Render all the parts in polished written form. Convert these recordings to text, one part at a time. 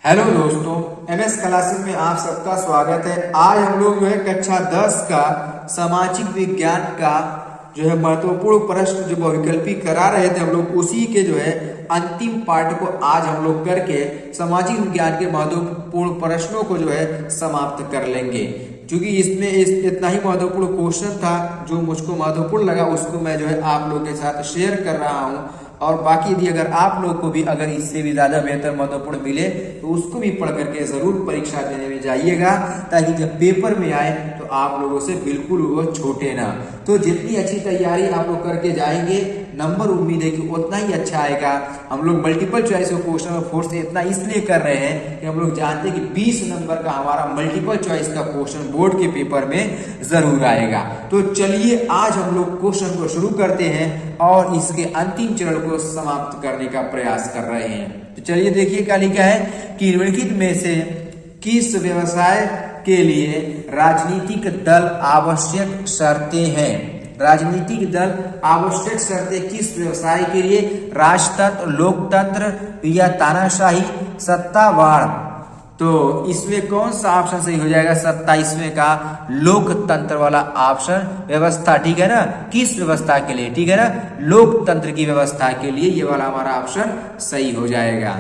Hello दोस्तों, MS classes में आप सबका स्वागत है। आज हम लोग जो है कक्षा 10 का सामाजिक विज्ञान का जो है महत्वपूर्ण प्रश्न जो बहुविकल्पी करा रहे थे हम लोग, उसी के जो है अंतिम पार्ट को आज हम लोग करके सामाजिक विज्ञान के महत्वपूर्ण प्रश्नों को जो है समाप्त कर लेंगे। क्योंकि इसमें इतना ही महत्वपूर्ण क्वेश्चन था जो मुझको महत्वपूर्ण लगा, उसको मैं जो है आप लोग के साथ शेयर कर रहा हूँ। और बाकी यदि अगर आप लोग को भी अगर इससे भी ज्यादा बेहतर महत्वपूर्ण मिले तो उसको भी पढ़ करके जरूर परीक्षा देने में जाइएगा, ताकि जब पेपर में आए तो आप लोगों से बिल्कुल वो छूटे ना। तो जितनी अच्छी तैयारी आप लोग करके जाएंगे, नंबर उम्मीद है कि उतना ही अच्छा आएगा। हम लोग मल्टीपल चॉइस ऑफ क्वेश्चन और फोर्स इतना इसलिए कर रहे हैं कि हम लोग जानते हैं कि 20 नंबर का हमारा मल्टीपल चॉइस का क्वेश्चन बोर्ड के पेपर में जरूर आएगा। तो चलिए आज हम लोग क्वेश्चन को शुरू करते हैं और इसके अंतिम चरण को समाप्त करने का प्रयास कर रहे हैं। तो चलिए देखिए क्या लिखा है कि निम्नलिखित में से किस व्यवसाय के लिए राजनीतिक दल आवश्यक शर्तें हैं। राजनीतिक दल आवश्यक शर्तें किस व्यवसाय के लिए? राजतंत्र, लोकतंत्र या तानाशाही, सत्तावाद। तो इसमें कौन सा ऑप्शन सही हो जाएगा? 27वें का लोकतंत्र वाला ऑप्शन। व्यवस्था, ठीक है ना, किस व्यवस्था के लिए? ठीक है ना, लोकतंत्र की व्यवस्था के लिए ये वाला हमारा ऑप्शन सही हो जाएगा।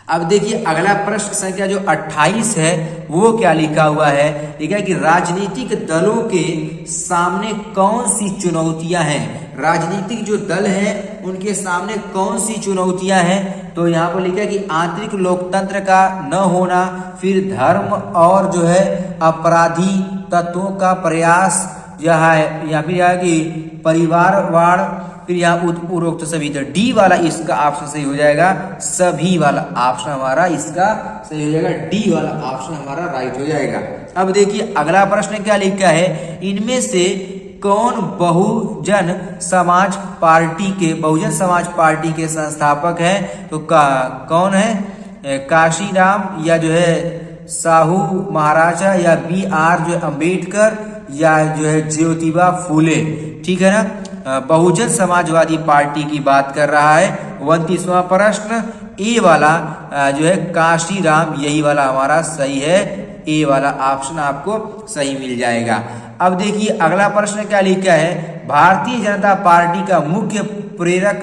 अब देखिए अगला प्रश्न संख्या जो 28 है वो क्या लिखा हुआ है? ठीक है कि राजनीतिक दलों के सामने कौन सी चुनौतियां हैं। राजनीतिक जो दल हैं उनके सामने कौन सी चुनौतियां हैं? तो यहाँ पर लिखा है कि आंतरिक लोकतंत्र का न होना, फिर धर्म और जो है अपराधी तत्वों का प्रयास, या फिर यहाँ की परिवारवाद, फिर यहाँ उपरोक्त सभी। तो डी वाला इसका ऑप्शन सही हो जाएगा। सभी वाला ऑप्शन हमारा इसका सही हो जाएगा। डी वाला ऑप्शन हमारा राइट हो जाएगा। अब देखिए अगला प्रश्न क्या लिखा है? इनमें से कौन बहुजन समाज पार्टी के संस्थापक हैं? तो कौन है? काशीराम, या जो है साहू महाराजा, या BR जो है अम्बेडकर, या जो है ज्योतिबा फूले। ठीक है ना, बहुजन समाजवादी पार्टी की बात कर रहा है। 29वां प्रश्न ए वाला जो है काशीराम, यही वाला हमारा सही है। ए वाला ऑप्शन आपको सही मिल जाएगा। अब देखिए अगला प्रश्न क्या लिखा है? भारतीय जनता पार्टी का मुख्य प्रेरक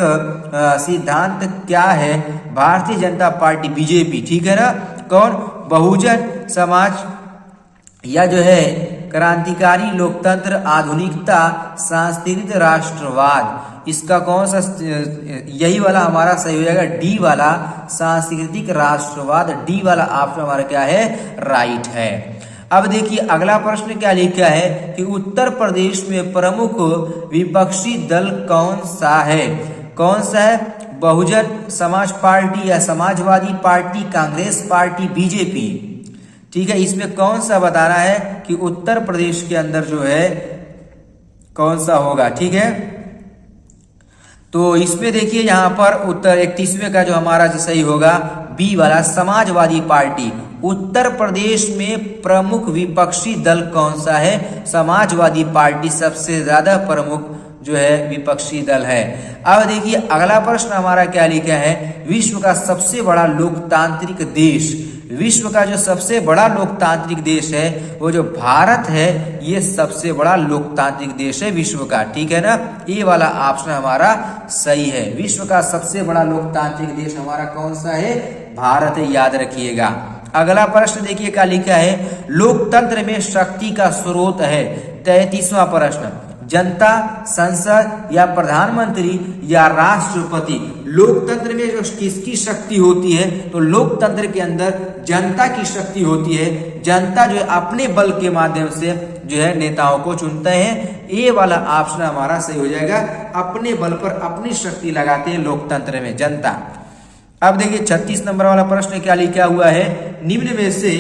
सिद्धांत क्या है? भारतीय जनता पार्टी बीजेपी, ठीक है ना, कौन? बहुजन समाज, या जो है क्रांतिकारी लोकतंत्र, आधुनिकता, सांस्कृतिक राष्ट्रवाद। इसका कौन सा? यही वाला हमारा सही हो जाएगा। डी वाला सांस्कृतिक राष्ट्रवाद। डी वाला ऑप्शन हमारा क्या है? राइट है। अब देखिए अगला प्रश्न क्या लिखा है कि उत्तर प्रदेश में प्रमुख विपक्षी दल कौन सा है? कौन सा है? बहुजन समाज पार्टी, या Samajwadi party, Congress party, BJP. ठीक है, इसमें कौन सा बताना है कि उत्तर प्रदेश के अंदर जो है कौन सा होगा। ठीक है, तो इसमें देखिए यहाँ पर उत्तर 31वें का जो हमारा जो सही होगा बी वाला समाजवादी पार्टी। उत्तर प्रदेश में प्रमुख विपक्षी दल कौन सा है? समाजवादी पार्टी सबसे ज्यादा प्रमुख जो है विपक्षी दल है। अब देखिए अगला प्रश्न हमारा क्या लिखा है? विश्व का सबसे बड़ा लोकतांत्रिक देश। विश्व का जो सबसे बड़ा लोकतांत्रिक देश है वो जो भारत है, ये सबसे बड़ा लोकतांत्रिक देश है विश्व का। ठीक है ना, ये वाला ऑप्शन हमारा सही है। विश्व का सबसे बड़ा लोकतांत्रिक देश हमारा कौन सा है? भारत है, याद रखिएगा। अगला प्रश्न देखिए क्या लिखा है? लोकतंत्र में शक्ति का स्रोत है। 33वां प्रश्न, जनता, संसद, या प्रधानमंत्री, या राष्ट्रपति। लोकतंत्र में जो किसकी शक्ति होती है? तो लोकतंत्र के अंदर जनता की शक्ति होती है। जनता जो है अपने बल के माध्यम से जो है नेताओं को चुनते हैं। ये वाला ऑप्शन हमारा सही हो जाएगा। अपने बल पर अपनी शक्ति लगाते हैं लोकतंत्र में जनता। अब देखिए 36 नंबर वाला प्रश्न क्या लिखा हुआ है? निम्न में से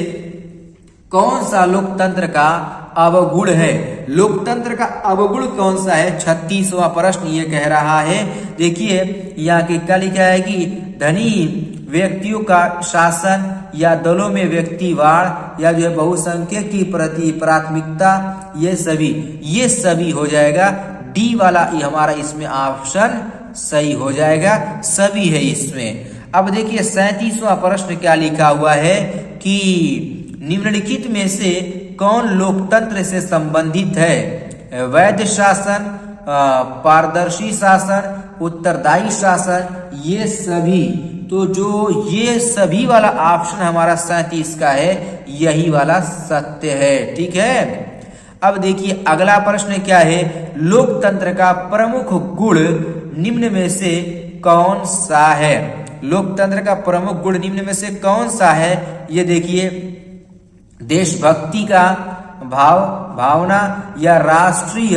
कौन सा लोकतंत्र का अवगुण है? लोकतंत्र का अवगुण कौन सा है? 36वां प्रश्न ये कह रहा है। देखिए यहाँ के क्या लिखा है कि धनी व्यक्तियों का शासन, या दलों में व्यक्तिवाद, या जो है बहुसंख्यक की प्रति प्राथमिकता, ये सभी हो जाएगा। डी वाला ये हमारा इसमें ऑप्शन सही हो जाएगा। सभी है इसमें। अब देखिए 37वां प्रश्न क्या लिखा हुआ है कि निम्नलिखित में से कौन लोकतंत्र से संबंधित है? वैध शासन, पारदर्शी शासन, उत्तरदायी शासन, ये सभी। तो जो ये सभी वाला ऑप्शन हमारा 37 का है, यही वाला सत्य है। ठीक है। अब देखिए अगला प्रश्न क्या है? लोकतंत्र का प्रमुख गुण निम्न में से कौन सा है? लोकतंत्र का प्रमुख गुण निम्न में से कौन सा है? ये देखिए, देशभक्ति का भावना, या राष्ट्रीय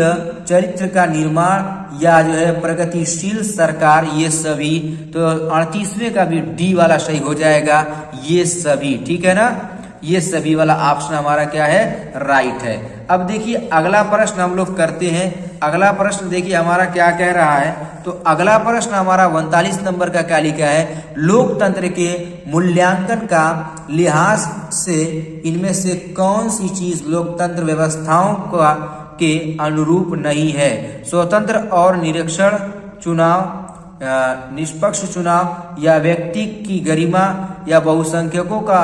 चरित्र का निर्माण, या जो है प्रगतिशील सरकार, ये सभी। तो 38वें का भी डी वाला सही हो जाएगा, ये सभी। ठीक है ना, ये सभी वाला ऑप्शन हमारा क्या है? राइट है। अब देखिए अगला प्रश्न हम लोग करते हैं। अगला प्रश्न देखिए हमारा क्या कह रहा है। तो अगला प्रश्न हमारा 39 नंबर का क्या लिखा है? लोकतंत्र के मूल्यांकन का लिहाज से इनमें से कौन सी चीज लोकतंत्र व्यवस्थाओं का के अनुरूप नहीं है? स्वतंत्र और निरक्षर चुनाव, निष्पक्ष चुनाव, या व्यक्ति की गरिमा, या बहुसंख्यकों का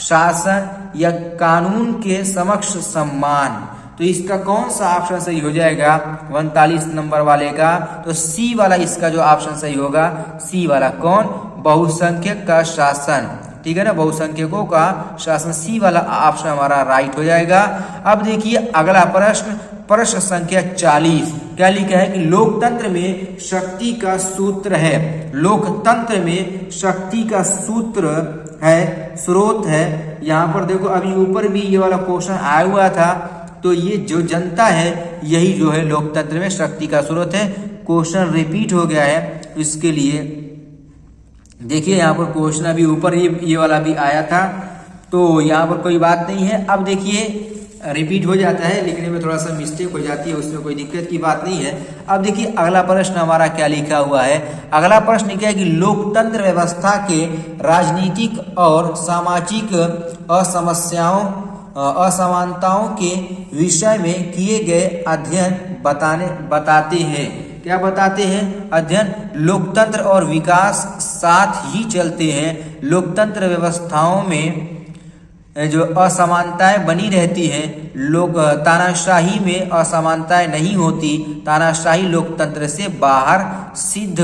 शासन, या कानून के समक्ष सम्मान। तो इसका कौन सा ऑप्शन सही हो जाएगा 39 नंबर वाले का? तो सी वाला इसका जो ऑप्शन सही होगा, सी वाला। कौन? बहुसंख्यक का शासन। ठीक है ना, बहुसंख्यकों का शासन, सी वाला ऑप्शन हमारा राइट हो जाएगा। अब देखिए अगला प्रश्न, प्रश्न संख्या 40 क्या लिखा है कि लोकतंत्र में शक्ति का सूत्र है। लोकतंत्र में शक्ति का सूत्र है, स्रोत है। यहाँ पर देखो अभी ऊपर भी ये वाला क्वेश्चन आया हुआ था। तो ये जो जनता है, यही जो है लोकतंत्र में शक्ति का स्रोत है। क्वेश्चन रिपीट हो गया है, इसके लिए देखिए यहाँ पर क्वेश्चन अभी ऊपर ये वाला भी आया था, तो यहाँ पर कोई बात नहीं है। अब देखिए रिपीट हो जाता है, लिखने में थोड़ा सा मिस्टेक हो जाती है, उसमें कोई दिक्कत की बात नहीं है। अब देखिए अगला प्रश्न हमारा क्या लिखा हुआ है। अगला प्रश्न क्या है कि लोकतंत्र व्यवस्था के राजनीतिक और सामाजिक असमानताओं के विषय में किए गए अध्ययन बताते हैं। क्या बताते हैं? अध्ययन। लोकतंत्र और विकास साथ ही चलते हैं। लोकतंत्र व्यवस्थाओं में जो असमानताएं बनी रहती हैं, लोग तानाशाही में असमानताएं नहीं होती। तानाशाही लोकतंत्र से बाहर सिद्ध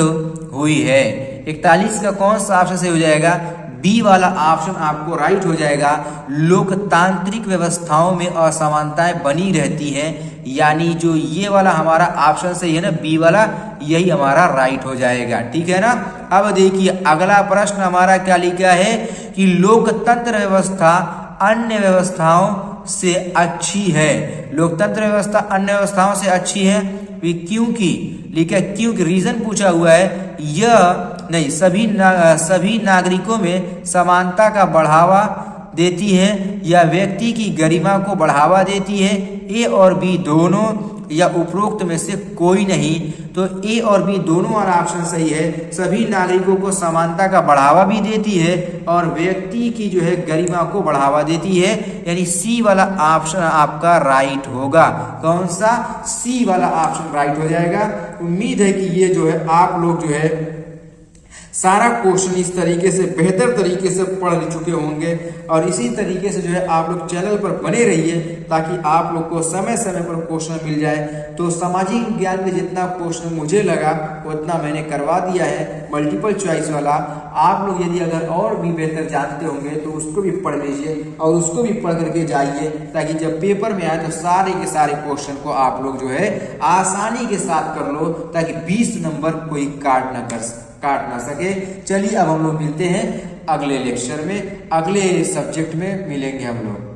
हुई है। 41 का कौन सा ऑप्शन से हो जाएगा? बी वाला ऑप्शन आपको राइट हो जाएगा। लोकतांत्रिक व्यवस्थाओं में असमानताएं बनी रहती हैं, यानी जो ये वाला हमारा ऑप्शन सही है ना, बी वाला, यही हमारा राइट हो जाएगा। ठीक है ना। अब देखिए अगला प्रश्न हमारा क्या लिखा है कि लोकतंत्र व्यवस्था अन्य व्यवस्थाओं से अच्छी है। लोकतंत्र व्यवस्था अन्य व्यवस्थाओं से अच्छी है क्योंकि लिखा, क्योंकि रीजन पूछा हुआ है। यह नहीं, सभी नागरिकों में समानता का बढ़ावा देती है, या व्यक्ति की गरिमा को बढ़ावा देती है। ए और बी दोनों, या उपरोक्त में से कोई नहीं। तो ए और बी दोनों वाला ऑप्शन सही है। सभी नागरिकों को समानता का बढ़ावा भी देती है और व्यक्ति की जो है गरिमा को बढ़ावा देती है, यानी सी वाला ऑप्शन आपका राइट होगा। कौन सा? सी वाला ऑप्शन राइट हो जाएगा। उम्मीद है कि ये जो है आप लोग जो है सारा क्वेश्चन इस तरीके से बेहतर तरीके से पढ़ चुके होंगे, और इसी तरीके से जो है आप लोग चैनल पर बने रहिए ताकि आप लोग को समय समय पर क्वेश्चन मिल जाए। तो सामाजिक विज्ञान में जितना क्वेश्चन मुझे लगा उतना मैंने करवा दिया है, मल्टीपल चॉइस वाला। आप लोग यदि अगर और भी बेहतर जानते होंगे तो उसको भी पढ़ लीजिए और उसको भी पढ़ करके जाइए, ताकि जब पेपर में आए तो सारे के सारे क्वेश्चन को आप लोग जो है आसानी के साथ कर लो, ताकि 20 नंबर कोई काट ना सके। चलिए अब हम लोग मिलते हैं अगले लेक्चर में, अगले सब्जेक्ट में मिलेंगे हम लोग।